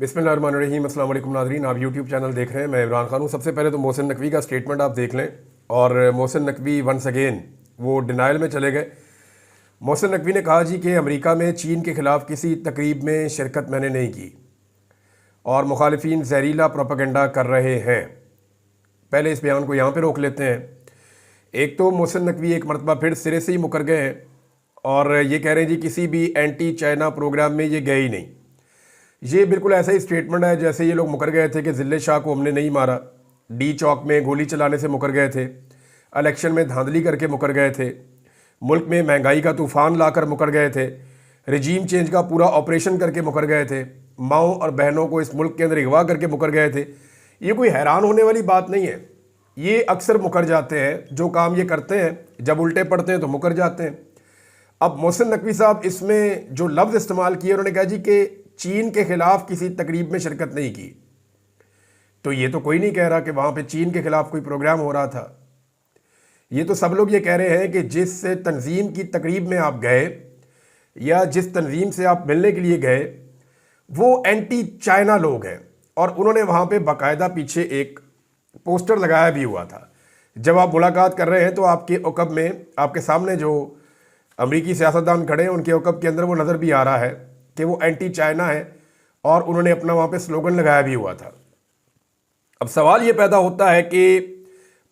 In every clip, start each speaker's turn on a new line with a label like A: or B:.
A: बिस्मिल्लाहिर्रहमानिर्रहीम। अस्सलाम वालेकुम नाज़रीन, आप यूट्यूब चैनल देख रहे हैं। मैं इमरान खान हूँ। सबसे पहले तो मोहसिन नकवी का स्टेटमेंट आप देख लें। और मोहसिन नकवी वंस अगेन वो डिनाइल में चले गए। मोहसिन नकवी ने कहा जी कि अमेरिका में चीन के ख़िलाफ़ किसी तकरीब में शिरकत मैंने नहीं की और मुखालिफिन जहरीला प्रोपेगेंडा कर रहे हैं। पहले इस बयान को यहाँ पर रोक लेते हैं। एक तो मोहसिन नकवी एक मरतबा फिर सिरे से ही मुकर गए हैं और ये कह रहे हैं जी किसी भी एंटी चाइना प्रोग्राम में ये गए ही नहीं। ये बिल्कुल ऐसा ही स्टेटमेंट है जैसे ये लोग मुकर गए थे कि जिले शाह को हमने नहीं मारा, डी चौक में गोली चलाने से मुकर गए थे, इलेक्शन में धांधली करके मुकर गए थे, मुल्क में महंगाई का तूफान लाकर मुकर गए थे, रजीम चेंज का पूरा ऑपरेशन करके मुकर गए थे, माओ और बहनों को इस मुल्क के अंदर अगवा करके मुकर गए थे। ये कोई हैरान होने वाली बात नहीं है। ये अक्सर मुकर जाते हैं, जो काम ये करते हैं जब उल्टे पड़ते हैं तो मुकर जाते हैं। अब मोहसिन नकवी साहब इसमें जो लफ्ज़ इस्तेमाल किए, उन्होंने कहा जी कि चीन के खिलाफ किसी तकरीब में शिरकत नहीं की। तो ये तो कोई नहीं कह रहा कि वहाँ पे चीन के खिलाफ कोई प्रोग्राम हो रहा था। ये तो सब लोग ये कह रहे हैं कि जिस तंजीम की तकरीब में आप गए या जिस तंजीम से आप मिलने के लिए गए वो एंटी चाइना लोग हैं। और उन्होंने वहाँ पे बाकायदा पीछे एक पोस्टर लगाया भी हुआ था। जब आप मुलाकात कर रहे हैं तो आपके औकब में, आपके सामने जो अमरीकी सियासतदान खड़े हैं उनके औकब के अंदर वो नज़र भी आ रहा है कि वो एंटी चाइना है और उन्होंने अपना वहाँ पे स्लोगन लगाया भी हुआ था। अब सवाल ये पैदा होता है कि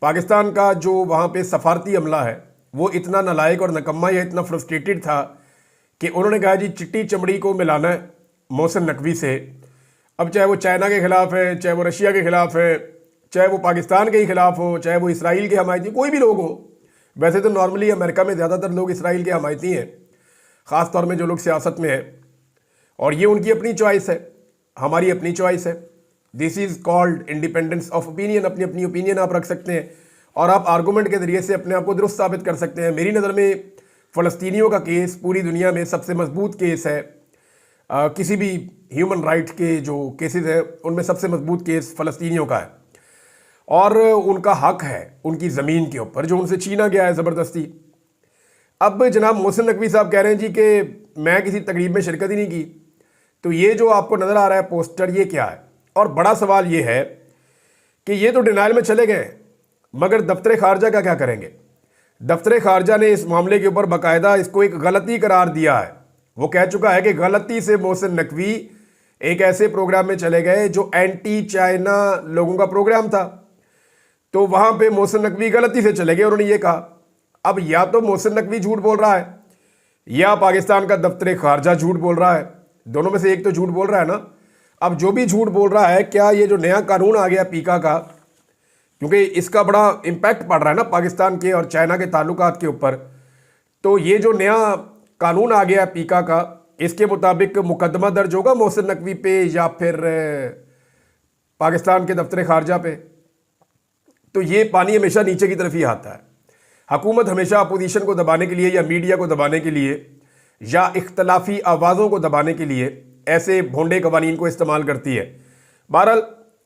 A: पाकिस्तान का जो वहाँ पे सफारती अमला है वो इतना नालायक और नकम्मा या इतना फ्रस्ट्रेटेड था कि उन्होंने कहा जी चिट्टी चमड़ी को मिलाना है मोहसिन नकवी से। अब चाहे वो चाइना के ख़िलाफ़ है, चाहे वो रशिया के ख़िलाफ़ है, चाहे वो पाकिस्तान के ही ख़िलाफ़ हो, चाहे वो इसराइल के हमायती, कोई भी लोग हो। वैसे तो नॉर्मली अमेरिका में ज़्यादातर लोग इसराइल के हमायती हैं, ख़ास तौर में जो लोग सियासत में हैं। और ये उनकी अपनी चॉइस है, हमारी अपनी चॉइस है। This is called independence of opinion. अपनी अपनी ओपिनियन आप रख सकते हैं और आप आर्गूमेंट के ज़रिए से अपने आप को दुरुस्त साबित कर सकते हैं। मेरी नज़र में फ़लस्तीनियों का केस पूरी दुनिया में सबसे मजबूत केस है। किसी भी ह्यूमन राइट्स के जो केसेस हैं उनमें सबसे मजबूत केस फ़लस्तीनियों का है और उनका हक है उनकी ज़मीन के ऊपर जो उनसे छीना गया है ज़बरदस्ती। अब जनाब मोहसिन नकवी साहब कह रहे हैं जी कि मैं किसी तकरीब में शिरकत ही नहीं की। तो ये जो आपको नज़र आ रहा है पोस्टर, ये क्या है? और बड़ा सवाल ये है कि ये तो डिनाइल में चले गए, मगर दफ्तर खारजा का क्या करेंगे? दफ्तर खारजा ने इस मामले के ऊपर बाकायदा इसको एक गलती करार दिया है। वो कह चुका है कि गलती से मोहसिन नकवी एक ऐसे प्रोग्राम में चले गए जो एंटी चाइना लोगों का प्रोग्राम था, तो वहाँ पर मोहसिन नकवी गलती से चले गए। उन्होंने ये कहा। अब या तो मोहसिन नकवी झूठ बोल रहा है या पाकिस्तान का दफ्तर खारजा झूठ बोल रहा है। दोनों में से एक तो झूठ बोल रहा है ना। अब जो भी झूठ बोल रहा है, क्या ये जो नया कानून आ गया पीका का, क्योंकि इसका बड़ा इम्पैक्ट पड़ रहा है ना पाकिस्तान के और चाइना के ताल्लुकात के ऊपर, तो ये जो नया कानून आ गया पीका का, इसके मुताबिक मुकदमा दर्ज होगा मोहसिन नकवी पे या फिर पाकिस्तान के दफ्तर खारजा पे। तो ये पानी हमेशा नीचे की तरफ ही आता है। हुकूमत हमेशा अपोजिशन को दबाने के लिए या मीडिया को दबाने के लिए या इख्तलाफी आवाज़ों को दबाने के लिए ऐसे भोंडे कवानीन को इस्तेमाल करती है। बहरहाल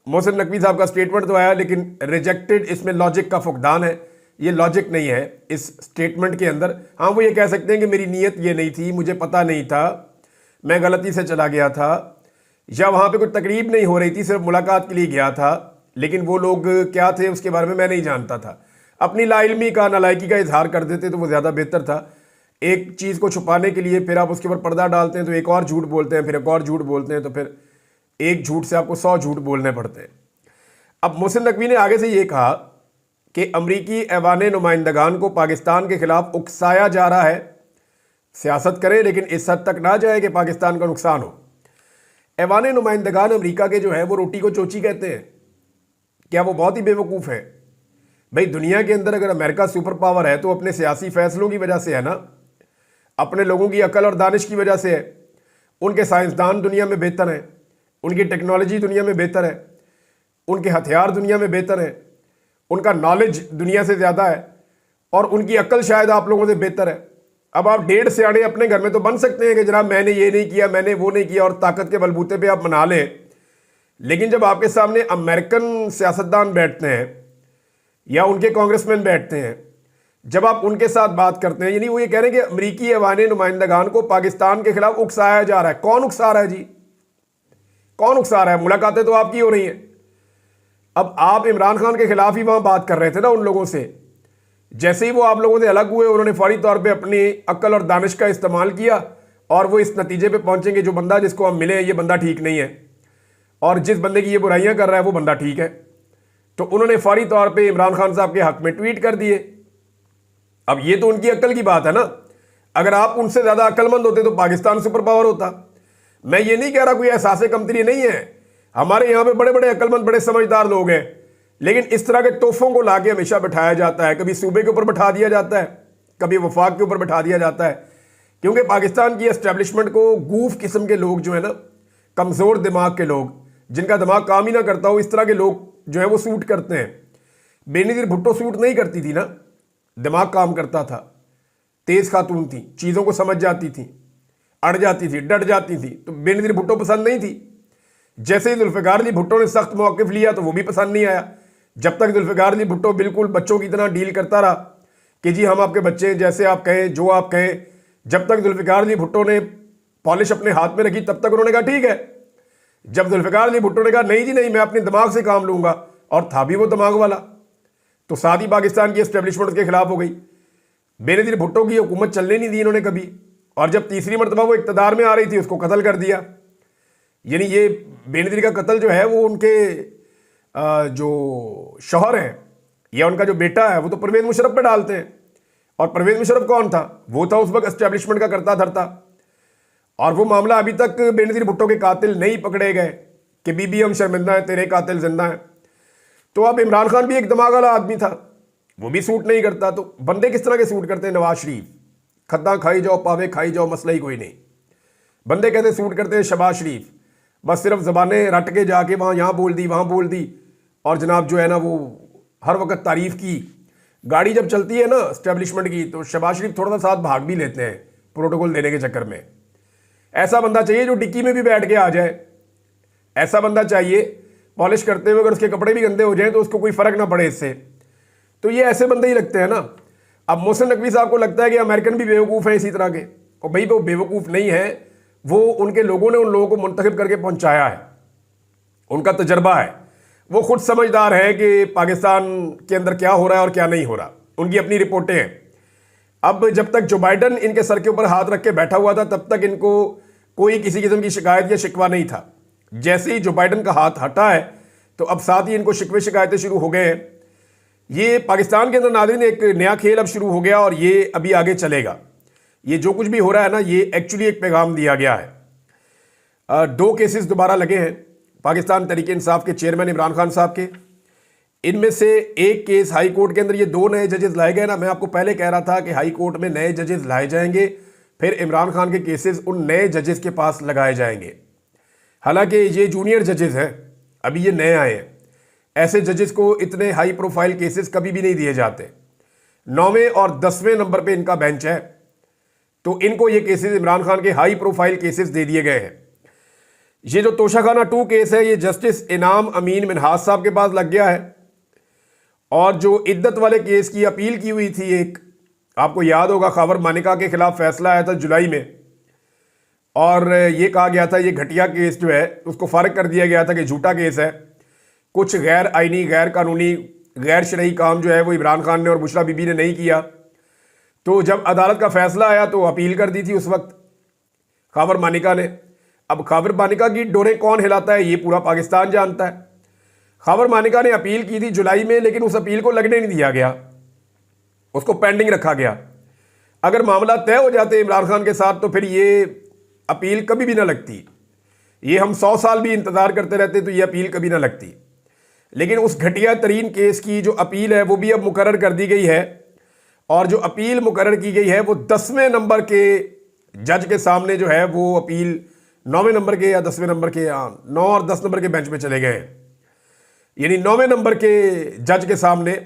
A: मोहसिन नकवी साहब का स्टेटमेंट तो आया, लेकिन रिजेक्टेड, इसमें लॉजिक का फुकदान है। ये लॉजिक नहीं है इस स्टेटमेंट के अंदर। हाँ, वो ये कह सकते हैं कि मेरी नीयत ये नहीं थी, मुझे पता नहीं था, मैं गलती से चला गया था, या वहाँ पर कोई तकरीब नहीं हो रही थी, सिर्फ मुलाकात के लिए गया था, लेकिन वो लोग क्या थे उसके बारे में मैं नहीं जानता था। अपनी लाइल्मी का, नालायकी का इजहार कर देते तो वो ज़्यादा बेहतर था। एक चीज़ को छुपाने के लिए फिर आप उसके ऊपर पर्दा डालते हैं तो एक और झूठ बोलते हैं, फिर एक और झूठ बोलते हैं, तो फिर एक झूठ से आपको 100 झूठ बोलने पड़ते हैं। अब मोहसिन नकवी ने आगे से ये कहा कि अमरीकी ऐवान नुमाइंदगान को पाकिस्तान के खिलाफ उकसाया जा रहा है। सियासत करें लेकिन इस हद तक ना जाए कि पाकिस्तान का नुकसान हो। ऐवान नुमाइंदगान अमरीका के जो है वो रोटी को चोची कहते हैं। क्या वो बहुत ही बेवकूफ़ है? भाई, दुनिया के अंदर अगर अमेरिका सुपर पावर है तो अपने सियासी फैसलों की वजह से है ना, अपने लोगों की अकल और दानिश की वजह से है। उनके साइंसदान दुनिया में बेहतर हैं, उनकी टेक्नोलॉजी दुनिया में बेहतर है, उनके हथियार दुनिया में बेहतर हैं, उनका नॉलेज दुनिया से ज़्यादा है और उनकी अकल शायद आप लोगों से बेहतर है। अब आप 1.5 सियाने अपने घर में तो बन सकते हैं कि जनाब मैंने ये नहीं किया, मैंने वो नहीं किया, और ताकत के बलबूते पे आप मना लें। लेकिन जब आपके सामने अमेरिकन सियासतदान बैठते हैं या उनके कांग्रेसमैन बैठते हैं, जब आप उनके साथ बात करते हैं, यानी वो ये कह रहे हैं कि अमरीकी ऐवान नुमाइंदगान को पाकिस्तान के खिलाफ उकसाया जा रहा है। कौन उकसा रहा है जी? कौन उकसा रहा है? मुलाकातें तो आपकी हो रही हैं। अब आप इमरान खान के खिलाफ ही वहां बात कर रहे थे ना उन लोगों से। जैसे ही वो आप लोगों से अलग हुए, उन्होंने फौरी तौर पे अपनी अक्ल और दानिश का इस्तेमाल किया और वो इस नतीजे पे पहुंचेंगे जो बंदा जिसको हम मिले ये बंदा ठीक नहीं है और जिस बंदे की ये बुराइयां कर रहा है वो बंदा ठीक है। तो उन्होंने फौरी तौर पे इमरान खान साहब के हक में ट्वीट कर दिए। अब ये तो उनकी अक्ल की बात है ना। अगर आप उनसे ज्यादा अक्लमंद होते तो पाकिस्तान सुपर पावर होता। मैं ये नहीं कह रहा कोई एहसास कमतरी नहीं है, हमारे यहाँ पे बड़े बड़े अक्लमंद बड़े समझदार लोग हैं, लेकिन इस तरह के तोहफों को लाके हमेशा बैठाया जाता है। कभी सूबे के ऊपर बैठा दिया जाता है, कभी वफाक के ऊपर बैठा दिया जाता है, क्योंकि पाकिस्तान की एस्टेब्लिशमेंट को गूफ किस्म के लोग जो है ना, कमजोर दिमाग के लोग जिनका दिमाग काम ही ना करता हो, इस तरह के लोग जो है वो सूट करते हैं। बेनजीर भुट्टो सूट नहीं करती थी ना, दिमाग काम करता था, तेज खातून थी, चीज़ों को समझ जाती थी, अड़ जाती थी, डट जाती थी, तो बेनजीर भुट्टो पसंद नहीं थी। जैसे ही जुल्फ़िकार अली भुट्टो ने सख्त मौक़िफ़ लिया तो वो भी पसंद नहीं आया। जब तक जुल्फ़िकार अली भुट्टो बिल्कुल बच्चों की तरह डील करता रहा कि जी हम आपके बच्चे, जैसे आप कहें जो आप कहें, जब तक जुल्फ़िकार अली भुट्टो ने पॉलिश अपने हाथ में रखी तब तक उन्होंने कहा ठीक है। जब जुल्फ़िकार अली भुट्टो ने कहा नहीं जी नहीं, मैं अपने दिमाग से काम लूंगा, और था भी वो दिमाग वाला, तो साथ ही पाकिस्तान की एस्टेब्लिशमेंट के खिलाफ हो गई। बेनजीर भुट्टो की हुकूमत चलने नहीं दी इन्होंने कभी, और जब तीसरी मरतबा वो इक़्तिदार में आ रही थी उसको कत्ल कर दिया। यानी ये बेनजीर का कत्ल जो है वो उनके जो शौहर हैं या उनका जो बेटा है वो तो परवेज़ मुशर्रफ पे डालते हैं। और परवेज़ मुशर्रफ कौन था? वो था उस वक्त एस्टेब्लिशमेंट का करता धरता। और वो मामला अभी तक बेनजीर भुट्टो के कातिल नहीं पकड़े गए कि बीबी हम शर्मिंदा है, तेरे कातिल जिंदा है। तो अब इमरान खान भी एक दिमाग वाला आदमी था, वो भी सूट नहीं करता। तो बंदे किस तरह के सूट करते हैं? नवाज शरीफ खद्दा खाई जाओ, पावे खाई जाओ, मसला ही कोई नहीं। बंदे कहते सूट करते हैं शहबाज शरीफ, बस सिर्फ ज़बानें रट के जाके वहाँ यहाँ बोल दी, वहाँ बोल दी, और जनाब जो है ना वो हर वक्त तारीफ़ की। गाड़ी जब चलती है ना एस्टेब्लिशमेंट की तो शहबाज शरीफ थोड़ा सा साथ भाग भी लेते हैं प्रोटोकॉल देने के चक्कर में। ऐसा बंदा चाहिए जो डिक्की में भी बैठ के आ जाए, ऐसा बंदा चाहिए पॉलिश करते हुए अगर उसके कपड़े भी गंदे हो जाएं तो उसको कोई फ़र्क ना पड़े इससे। तो ये ऐसे बंदे ही लगते हैं ना। अब मोहसिन नकवी साहब को लगता है कि अमेरिकन भी बेवकूफ़ हैं इसी तरह के, और भाई वो बेवकूफ़ नहीं है, वो उनके लोगों ने उन लोगों को मुंतखब करके पहुंचाया है, उनका तजर्बा है, वो खुद समझदार है कि पाकिस्तान के अंदर क्या हो रहा है और क्या नहीं हो रहा, उनकी अपनी रिपोर्टें हैं। अब जब तक जो बाइडन इनके सर के ऊपर हाथ रख के बैठा हुआ था तब तक इनको कोई किसी किस्म की शिकायत या शिकवा नहीं था। जैसे ही जो बाइडन का हाथ हटा है तो अब साथ ही इनको शिकवे शिकायतें शुरू हो गए हैं। ये पाकिस्तान के अंदर नाज़रीन एक नया खेल अब शुरू हो गया और ये अभी आगे चलेगा। ये जो कुछ भी हो रहा है ना, ये एक्चुअली एक पैगाम दिया गया है। 2 केसेस दोबारा लगे हैं पाकिस्तान तहरीक इंसाफ के चेयरमैन इमरान खान साहब के। इनमें से एक केस हाई कोर्ट के अंदर ये 2 नए जजेस लाए गए ना। मैं आपको पहले कह रहा था कि हाई कोर्ट में नए जजेस लाए जाएंगे, फिर इमरान खान के केसेस उन नए जजेस के पास लगाए जाएंगे। हालांकि ये जूनियर जजेस हैं, अभी ये नए आए हैं। ऐसे जजेस को इतने हाई प्रोफाइल केसेस कभी भी नहीं दिए जाते। 9वें और 10वें नंबर पे इनका बेंच है, तो इनको ये केसेस इमरान खान के हाई प्रोफाइल केसेस दे दिए गए हैं। ये जो तोशाखाना 2 केस है ये जस्टिस इनाम अमीन मिनहाज साहब के पास लग गया है। और जो इद्दत वाले केस की अपील की हुई थी, एक आपको याद होगा खबर मानिका के खिलाफ फैसला आया था जुलाई में, और ये कहा गया था ये घटिया केस जो है उसको फारिग कर दिया गया था कि झूठा केस है, कुछ गैर आइनी, गैर कानूनी, गैर शरई काम जो है वो इमरान खान ने और बुशरा बीबी ने नहीं किया। तो जब अदालत का फैसला आया तो अपील कर दी थी उस वक्त खबर मानिका ने। अब खबर मानिका की डोरें कौन हिलाता है ये पूरा पाकिस्तान जानता है। खबर मानिका ने अपील की थी जुलाई में, लेकिन उस अपील को लगने नहीं दिया गया, उसको पेंडिंग रखा गया। अगर मामला तय हो जाते इमरान खान के साथ तो फिर ये अपील कभी भी ना लगती। ये हम 100 साल भी इंतज़ार करते रहते तो ये अपील कभी ना लगती। लेकिन उस घटिया तरीन केस की जो अपील है वो भी अब मुकर्रर कर दी गई है, और जो अपील मुकर्रर की गई है वो 10वें नंबर के जज के सामने जो है वो अपील 9वें नंबर के या 10वें नंबर के, 9 और 10 नंबर के बेंच पे चले गए हैं। यानी 9वें नंबर के जज के सामने,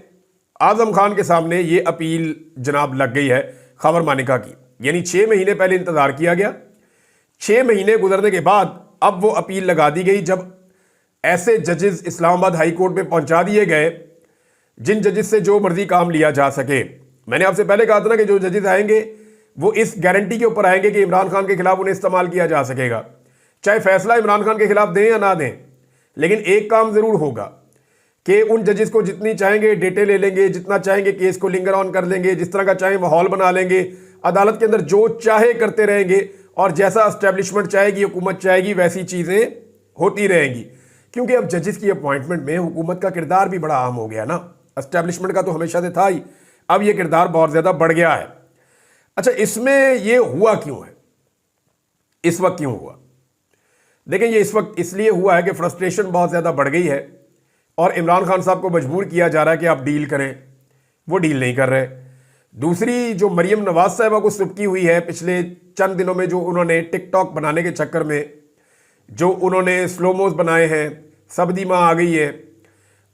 A: आजम खान के सामने ये अपील जनाब लग गई है खबर मानिका की। यानी 6 महीने पहले इंतज़ार किया गया, 6 महीने गुजरने के बाद अब वो अपील लगा दी गई, जब ऐसे जजेस इस्लामाबाद हाई कोर्ट में पहुंचा दिए गए जिन जजेस से जो मर्जी काम लिया जा सके। मैंने आपसे पहले कहा था ना कि जो जजेस आएंगे वो इस गारंटी के ऊपर आएंगे कि इमरान खान के खिलाफ उन्हें इस्तेमाल किया जा सकेगा, चाहे फैसला इमरान खान के खिलाफ दें या ना दें, लेकिन एक काम जरूर होगा कि उन जजेस को जितनी चाहेंगे डेटे ले लेंगे, जितना चाहेंगे केस को लिंगर ऑन कर लेंगे, जिस तरह का चाहे माहौल बना लेंगे, अदालत के अंदर जो चाहे करते रहेंगे और जैसा एस्टेब्लिशमेंट चाहेगी, हुकूमत चाहेगी, वैसी चीजें होती रहेंगी। क्योंकि अब जजेस की अपॉइंटमेंट में हुकूमत का किरदार भी बड़ा आम हो गया ना, एस्टेब्लिशमेंट का तो हमेशा से था ही, अब यह किरदार बहुत ज्यादा बढ़ गया है। अच्छा, इसमें यह हुआ क्यों है, इस वक्त क्यों हुआ? देखें, ये इस वक्त इसलिए हुआ है कि फ्रस्ट्रेशन बहुत ज्यादा बढ़ गई है और इमरान खान साहब को मजबूर किया जा रहा है कि आप डील करें, वो डील नहीं कर रहे। दूसरी जो मरियम नवाज साहिबा को सुबकी हुई है पिछले चंद दिनों में, जो उन्होंने टिकटॉक बनाने के चक्कर में जो उन्होंने स्लोमोस बनाए हैं, सबदी माँ आ गई है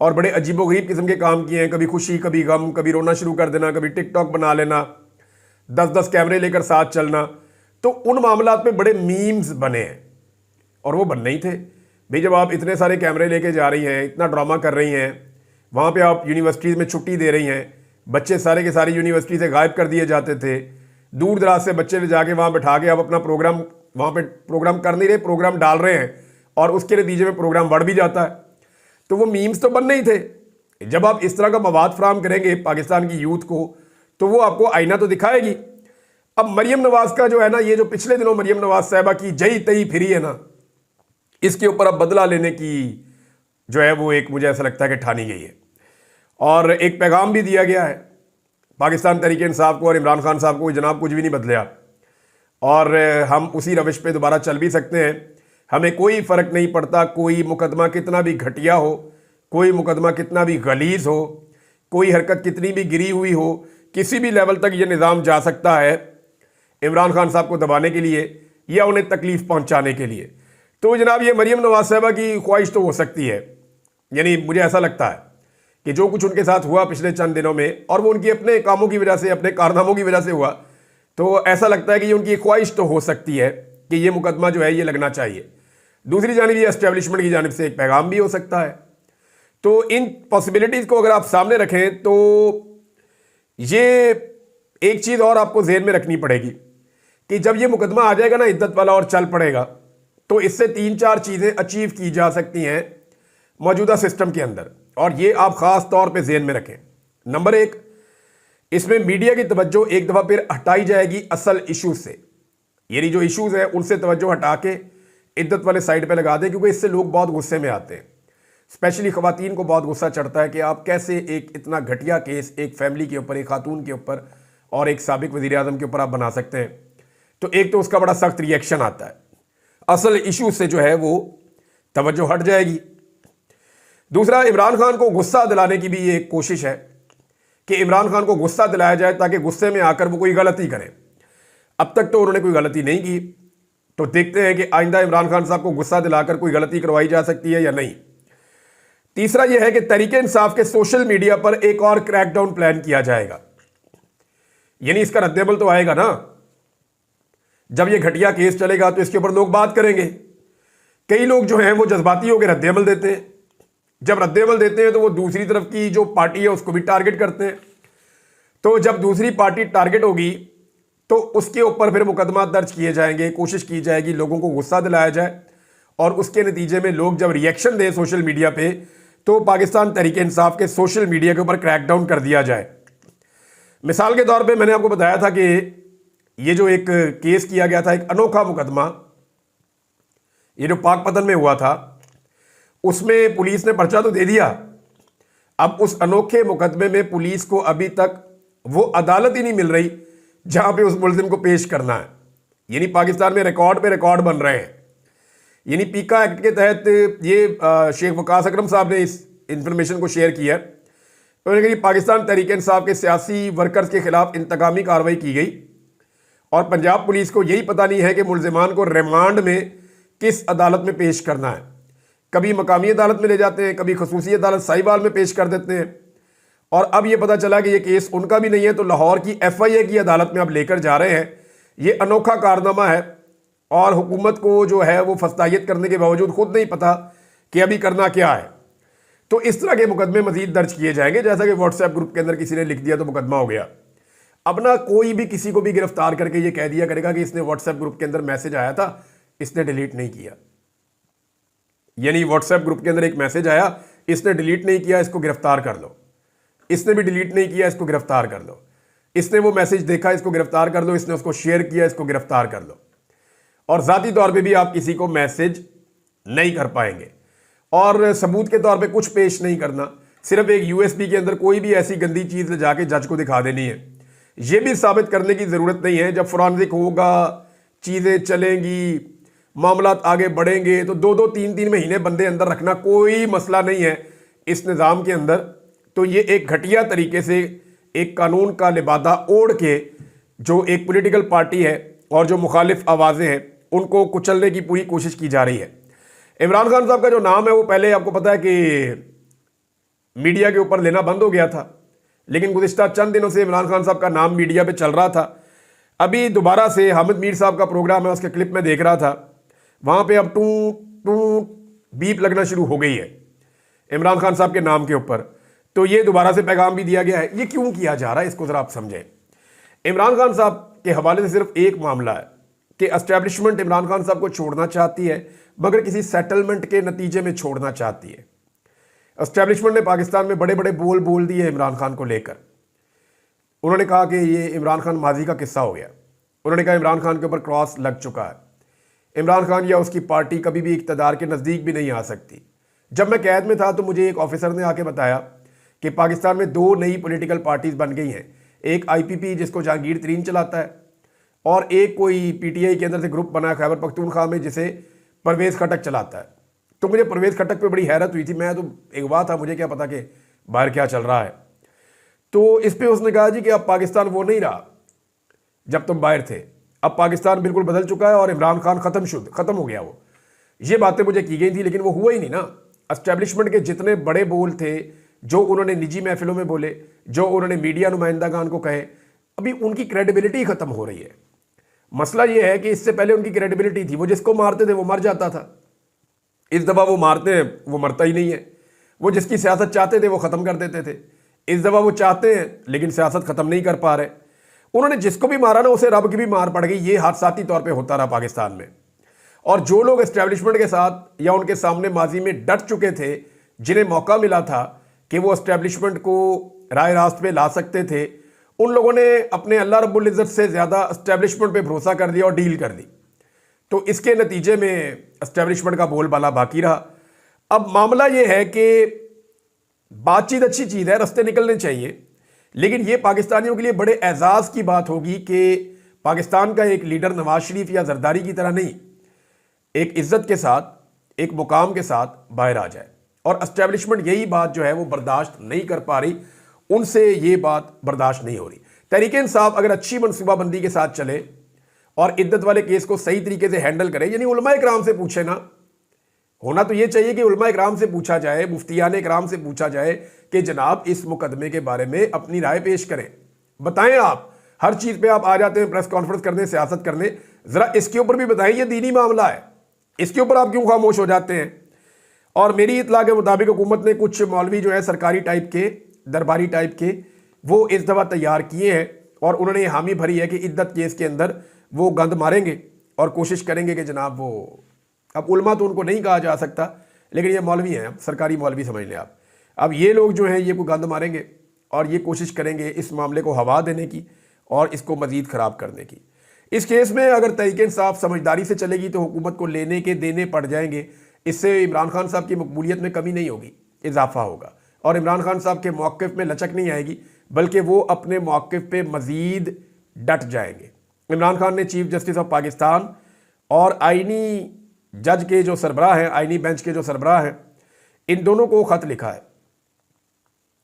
A: और बड़े अजीबोगरीब किस्म के काम किए हैं, कभी खुशी कभी गम, कभी रोना शुरू कर देना, कभी टिकटॉक बना लेना, 10-10 कैमरे लेकर साथ चलना, तो उन मामलात में बड़े मीम्स बने हैं और वो बनने ही थे भाई। जब आप इतने सारे कैमरे लेके जा रही हैं, इतना ड्रामा कर रही हैं, वहाँ पे आप यूनिवर्सिटीज़ में छुट्टी दे रही हैं, बच्चे सारे के सारे यूनिवर्सिटी से गायब कर दिए जाते थे, दूर दराज से बच्चे ले जाके वहाँ बैठा के आप अपना प्रोग्राम वहाँ पे प्रोग्राम कर नहीं रहे, प्रोग्राम डाल रहे हैं और उसके नतीजे में प्रोग्राम बढ़ भी जाता है। तो वो मीम्स तो बनने ही थे। जब आप इस तरह का मवाद फराम करेंगे पाकिस्तान की यूथ को, तो वो आपको आईना तो दिखाएगी। अब मरियम नवाज का जो है ना, ये जो पिछले दिनों मरियम नवाज साहिबा की जई तई फिरी है ना, इसके ऊपर अब बदला लेने की जो है वो एक, मुझे ऐसा लगता है कि ठानी गई है और एक पैगाम भी दिया गया है पाकिस्तान तहरीक इंसाफ को और इमरान खान साहब को, जनाब कुछ भी नहीं बदला और हम उसी रविश पे दोबारा चल भी सकते हैं। हमें कोई फ़र्क नहीं पड़ता, कोई मुकदमा कितना भी घटिया हो, कोई मुकदमा कितना भी गलीज हो, कोई हरकत कितनी भी गिरी हुई हो, किसी भी लेवल तक ये निज़ाम जा सकता है इमरान खान साहब को दबाने के लिए या उन्हें तकलीफ़ पहुंचाने के लिए। तो जनाब, ये मरियम नवाज साहिबा की ख्वाहिश तो हो सकती है, यानी मुझे ऐसा लगता है कि जो कुछ उनके साथ हुआ पिछले चंद दिनों में, और वो उनके अपने कामों की वजह से, अपने कारनामों की वजह से हुआ, तो ऐसा लगता है कि ये उनकी ख्वाहिश तो हो सकती है कि ये मुकदमा जो है ये लगना चाहिए। दूसरी जानिब ये एस्टेब्लिशमेंट की जानिब से एक पैगाम भी हो सकता है। तो इन पॉसिबिलिटीज़ को अगर आप सामने रखें तो ये एक चीज़ और आपको जेहन में रखनी पड़ेगी कि जब ये मुकदमा आ जाएगा ना इद्दत वाला और चल पड़ेगा, तो इससे 3-4 चीज़ें अचीव की जा सकती हैं मौजूदा सिस्टम के अंदर, और ये आप ख़ास तौर पे जेहन में रखें। नंबर 1, इसमें मीडिया की तवज्जो एक दफ़ा फिर हटाई जाएगी असल इशूज़ से, यानी जो इशूज़ हैं उनसे तवज्जो हटा के इद्दत वाले साइड पे लगा दें, क्योंकि इससे लोग बहुत गुस्से में आते हैं। स्पेशली ख़वातीन को बहुत गुस्सा चढ़ता है कि आप कैसे एक इतना घटिया केस एक फैमिली के ऊपर, एक खातून के ऊपर और एक साबिक वज़ीर आज़म के ऊपर आप बना सकते हैं। तो एक तो उसका बड़ा सख्त रिएक्शन आता है, असल इशू से जो है वो तवज्जो हट जाएगी। दूसरा, इमरान खान को गुस्सा दिलाने की भी ये एक कोशिश है कि इमरान खान को गुस्सा दिलाया जाए ताकि गुस्से में आकर वो कोई गलती करें। अब तक तो उन्होंने कोई गलती नहीं की, तो देखते हैं कि आइंदा इमरान खान साहब को गुस्सा दिलाकर कोई गलती करवाई जा सकती है या नहीं। तीसरा यह है कि तहरीक इंसाफ के सोशल मीडिया पर एक और क्रैकडाउन प्लान किया जाएगा, यानी इसका रद्देअमल तो आएगा ना। जब ये घटिया केस चलेगा तो इसके ऊपर लोग बात करेंगे। कई लोग जो हैं वो जज्बाती होकर रद्देअमल देते हैं, जब रद्देअमल देते हैं तो वो दूसरी तरफ की जो पार्टी है उसको भी टारगेट करते हैं। तो जब दूसरी पार्टी टारगेट होगी तो उसके ऊपर फिर मुकदमा दर्ज किए जाएंगे, कोशिश की जाएगी लोगों को गुस्सा दिलाया जाए, और उसके नतीजे में लोग जब रिएक्शन दें सोशल मीडिया पे तो पाकिस्तान तहरीक इंसाफ के सोशल मीडिया के ऊपर क्रैकडाउन कर दिया जाए। मिसाल के तौर पे मैंने आपको बताया था कि ये जो एक केस किया गया था, एक अनोखा मुकदमा, ये जो पाकपतन में हुआ था, उसमें पुलिस ने पर्चा तो दे दिया। अब उस अनोखे मुकदमे में पुलिस को अभी तक वो अदालत ही नहीं मिल रही जहां पे उस मुलजिम को पेश करना है। यानी पाकिस्तान में रिकॉर्ड पे रिकॉर्ड बन रहे हैं। यानी पीका एक्ट के तहत ये शेख वकास अकरम साहब ने इस इंफॉर्मेशन को शेयर किया। उन्होंने कहा पाकिस्तान तहरीक इंसाफ के सियासी वर्कर्स के खिलाफ इंतकामी कार्रवाई की गई और पंजाब पुलिस को यही पता नहीं है कि मुलजिमान को रिमांड में किस अदालत में पेश करना है। कभी मकामी अदालत में ले जाते हैं, कभी खसूसी अदालत साहिवाल में पेश कर देते हैं, और अब ये पता चला कि ये केस उनका भी नहीं है तो लाहौर की FIA की अदालत में अब लेकर जा रहे हैं। ये अनोखा कारनामा है और हुकूमत को जो है वो फस्तायत करने के बावजूद खुद नहीं पता कि अभी करना क्या है। तो इस तरह के मुकदमे मजीद दर्ज किए जाएंगे, जैसा कि व्हाट्सएप ग्रुप के अंदर किसी ने लिख दिया तो मुकदमा हो गया। अब ना कोई भी किसी को भी गिरफ्तार करके ये कह दिया करेगा कि इसने व्हाट्सएप ग्रुप के अंदर मैसेज आया था इसने डिलीट नहीं किया। यानी व्हाट्सएप ग्रुप के अंदर एक मैसेज आया, इसने डिलीट नहीं किया, इसको गिरफ्तार कर लो। इसने भी डिलीट नहीं किया, इसको गिरफ्तार कर लो। इसने वो मैसेज देखा, इसको गिरफ्तार कर लो। इसने उसको शेयर किया, इसको गिरफ्तार कर लो। और ज़ाती तौर पे भी आप किसी को मैसेज नहीं कर पाएंगे और सबूत के तौर पे कुछ पेश नहीं करना। सिर्फ एक यूएसबी के अंदर कोई भी ऐसी गंदी चीज़ ले जाके जज को दिखा देनी है। ये भी साबित करने की ज़रूरत नहीं है। जब फोरेंसिक होगा, चीज़ें चलेंगी, मामला आगे बढ़ेंगे, तो 2-2, 3-3 महीने बंदे अंदर रखना कोई मसला नहीं है इस निज़ाम के अंदर। तो ये एक घटिया तरीके से एक कानून का लिबादा ओढ़ के जो एक पॉलिटिकल पार्टी है और जो मुखालिफ आवाज़ें हैं उनको कुचलने की पूरी कोशिश की जा रही है। इमरान खान साहब का जो नाम है वो पहले आपको पता है कि मीडिया के ऊपर लेना बंद हो गया था, लेकिन गुज़िश्ता चंद दिनों से इमरान खान साहब का नाम मीडिया पे चल रहा था। अभी दोबारा से हामिद मीर साहब का प्रोग्राम है, उसके क्लिप में देख रहा था, वहाँ पे अब टू टू बीप लगना शुरू हो गई है इमरान खान साहब के नाम के ऊपर। तो ये दोबारा से पैगाम भी दिया गया है। ये क्यों किया जा रहा है, इसको ज़रा आप समझें। इमरान खान साहब के हवाले से सिर्फ एक मामला है कि एस्टेब्लिशमेंट इमरान खान साहब को छोड़ना चाहती है, मगर किसी सेटलमेंट के नतीजे में छोड़ना चाहती है। एस्टेब्लिशमेंट ने पाकिस्तान में बड़े बड़े बोल दिए इमरान खान को लेकर। उन्होंने कहा कि ये इमरान खान माजी का किस्सा हो गया। उन्होंने कहा इमरान खान के ऊपर क्रॉस लग चुका है, इमरान खान या उसकी पार्टी कभी भी इक़्तिदार के नज़दीक भी नहीं आ सकती। जब मैं कैद में था तो मुझे एक ऑफिसर ने आके बताया कि पाकिस्तान में 2 नई पॉलिटिकल पार्टीज़ बन गई हैं। एक IPP जिसको जहांगीर तरीन चलाता है, और एक कोई PTI के अंदर से ग्रुप बना है खैबर पख्तूनख्वा में जिसे परवेज़ खटक चलाता है। तो मुझे परवेज़ खटक पे बड़ी हैरत हुई थी। मैं तो अगवा था, मुझे क्या पता कि बाहर क्या चल रहा है। तो इस पे उसने कहा जी कि अब पाकिस्तान वो नहीं रहा जब तुम बाहर थे, अब पाकिस्तान बिल्कुल बदल चुका है और इमरान खान ख़त्म हो गया। वो ये बातें मुझे की गई थी, लेकिन वो हुआ ही नहीं ना। एस्टेब्लिशमेंट के जितने बड़े बोल थे, जो उन्होंने निजी महफिलों में बोले, जो उन्होंने मीडिया नुमाइंदागान को कहे, अभी उनकी क्रेडिबिलिटी ख़त्म हो रही है। मसला ये है कि इससे पहले उनकी क्रेडिबिलिटी थी, वो जिसको मारते थे वो मर जाता था। इस दफ़ा वो मारते हैं, वो मरता ही नहीं है। वो जिसकी सियासत चाहते थे वो ख़त्म कर देते थे। इस दफ़ा वो चाहते हैं लेकिन सियासत ख़त्म नहीं कर पा रहे। उन्होंने जिसको भी मारा ना, उसे रब की भी मार पड़ गई। ये हादसाती तौर पे होता रहा पाकिस्तान में। और जो लोग एस्टेब्लिशमेंट के साथ या उनके सामने माजी में डट चुके थे, जिन्हें मौका मिला था कि वो एस्टेब्लिशमेंट को राय रास्त पे ला सकते थे, उन लोगों ने अपने अल्लाह रब्बुल इज़्ज़त से ज़्यादा एस्टेब्लिशमेंट पे भरोसा कर दिया और डील कर दी। तो इसके नतीजे में एस्टेब्लिशमेंट का बोलबाला बाकी रहा। अब मामला ये है कि बातचीत अच्छी चीज़ है, रास्ते निकलने चाहिए, लेकिन ये पाकिस्तानियों के लिए बड़े एजाज़ की बात होगी कि पाकिस्तान का एक लीडर नवाज शरीफ या जरदारी की तरह नहीं, एक इज्जत के साथ, एक मुकाम के साथ बाहर आ जाए। और एस्टेब्लिशमेंट यही बात जो है वो बर्दाश्त नहीं कर पा रही, उनसे ये बात बर्दाश्त नहीं हो रही। तहरीक इंसाफ अगर अच्छी मनसूबाबंदी के साथ चले और इद्दत वाले केस को सही तरीके से हैंडल करे, यानी उलमा इकराम से पूछे ना, होना तो ये चाहिए कि उलमा इकराम से पूछा जाए, मुफ्तियान इकराम से पूछा जाए कि जनाब इस मुकदमे के बारे में अपनी राय पेश करें, बताएं। आप हर चीज़ पे आप आ जाते हैं प्रेस कॉन्फ्रेंस करने, सियासत करने, ज़रा इसके ऊपर भी बताएं, ये दीनी मामला है, इसके ऊपर आप क्यों खामोश हो जाते हैं। और मेरी इतला के मुताबिक हुकूमत ने कुछ मौलवी जो है सरकारी टाइप के, दरबारी टाइप के, वो इस दफ़ा तैयार किए हैं और उन्होंने ये हामी भरी है कि इद्दत केस के अंदर वो गंद मारेंगे और कोशिश करेंगे कि जनाब वो, अब उलमा तो उनको नहीं कहा जा सकता, लेकिन ये मौलवी हैं, सरकारी मौलवी समझ लें आप। अब ये लोग जो हैं ये कोई गंद मारेंगे और ये कोशिश करेंगे इस मामले को हवा देने की और इसको मज़ीद ख़राब करने की। इस केस में अगर तहरीक इंसाफ समझदारी से चलेगी तो हुकूमत को लेने के देने पड़ जाएंगे। इससे इमरान खान साहब की मकबूलियत में कमी नहीं होगी, इजाफा होगा। और इमरान खान साहब के मौक़िफ़ में लचक नहीं आएगी, बल्कि वो अपने मौक़िफ़ पे मज़ीद डट जाएंगे। इमरान खान ने चीफ जस्टिस ऑफ पाकिस्तान और आइनी जज के जो सरबराह हैं, आइनी बेंच के जो सरबराह हैं, इन दोनों को ख़त लिखा है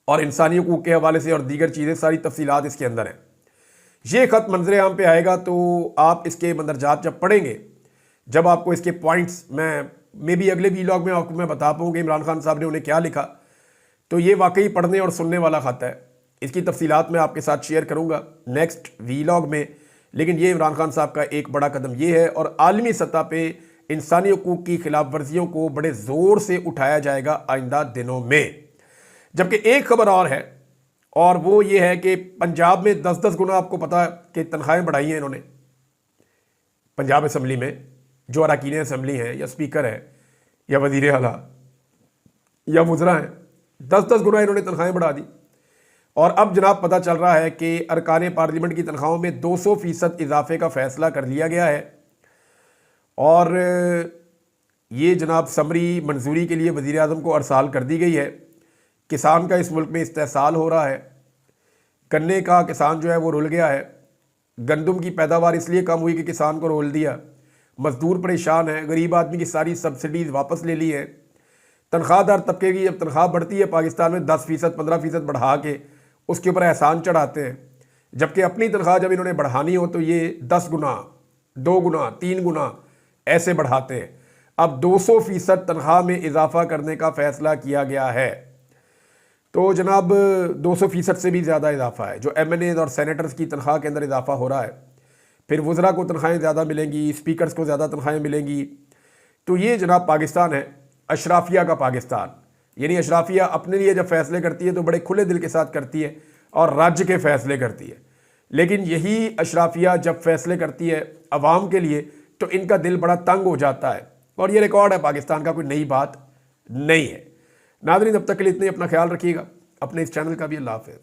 A: और इंसानी हकूक़ के हवाले से और दीगर चीज़ें, सारी तफसीलात इसके अंदर हैं। ये ख़त मंजर आम पे आएगा तो आप इसके मंदरजात जब पढ़ेंगे, जब आपको इसके पॉइंट्स मैं भी अगले वीलॉग में आपको मैं बता पाऊँ कि इमरान खान साहब ने उन्हें क्या लिखा, तो ये वाकई पढ़ने और सुनने वाला ख़त है। इसकी तफसीलात मैं आपके साथ शेयर करूँगा नेक्स्ट वीलॉग में। लेकिन ये इमरान खान साहब का एक बड़ा कदम ये है और आलमी सतह पे इंसानी हकूक़ की खिलाफ वर्जियों को बड़े ज़ोर से उठाया जाएगा आइंदा दिनों में। जबकि एक खबर और है, और वो ये है कि पंजाब में 10-10 गुना, आपको पता है कि तनख्वाहें बढ़ाई हैं इन्होंने पंजाब असम्बली में, जो अरकान असम्बली हैं या स्पीकर है या वज़ीर आला या वज़रा हैं, 10-10 गुना इन्होंने तनख्वाहें बढ़ा दी। और अब जनाब पता चल रहा है कि अरकान पार्लियामेंट की तनख्वाहों में 200% इजाफे का फ़ैसला कर लिया गया है। और ये जनाब समरी मंजूरी के लिए वज़ीर आज़म को अरसाल कर दी गई है। किसान का इस मुल्क में इस्तेहसाल हो रहा है, गन्ने का किसान जो है वो रुल गया है, गंदम की पैदावार इसलिए कम हुई कि किसान को रोल दिया, मजदूर परेशान है, गरीब आदमी की सारी सब्सिडीज़ वापस ले ली है। तनख्वाहदार तबके की जब तनख्वाह बढ़ती है पाकिस्तान में 10%, 15% बढ़ा के उसके ऊपर एहसान चढ़ाते हैं, जबकि अपनी तनख्वाह जब इन्होंने बढ़ानी हो तो ये 10 गुना, 2 गुना, 3 गुना ऐसे बढ़ाते हैं। अब 200% तनख्वाह में इजाफा करने का फ़ैसला किया गया है। तो जनाब 200% से भी ज़्यादा इजाफा है। जो MNAs और सेनेटर्स की तनख्वाह के अंदर इजाफा हो रहा है, फिर वज़रा को तनख्वाहें ज़्यादा मिलेंगी, स्पीकर्स को ज़्यादा तनख्वाहें मिलेंगी। तो ये जनाब पाकिस्तान है, अशराफिया का पाकिस्तान। यानी अशराफिया अपने लिए जब फ़ैसले करती है तो बड़े खुले दिल के साथ करती है और राज्य के फ़ैसले करती है। लेकिन यही अशराफिया जब फ़ैसले करती है अवाम के लिए तो इनका दिल बड़ा तंग हो जाता है। और ये रिकॉर्ड है पाकिस्तान का, कोई नई बात नहीं है। नाज़रीन, अब तक के लिए इतने, अपना ख्याल रखिएगा, अपने इस चैनल का भी। अल्लाह हाफ़िज़।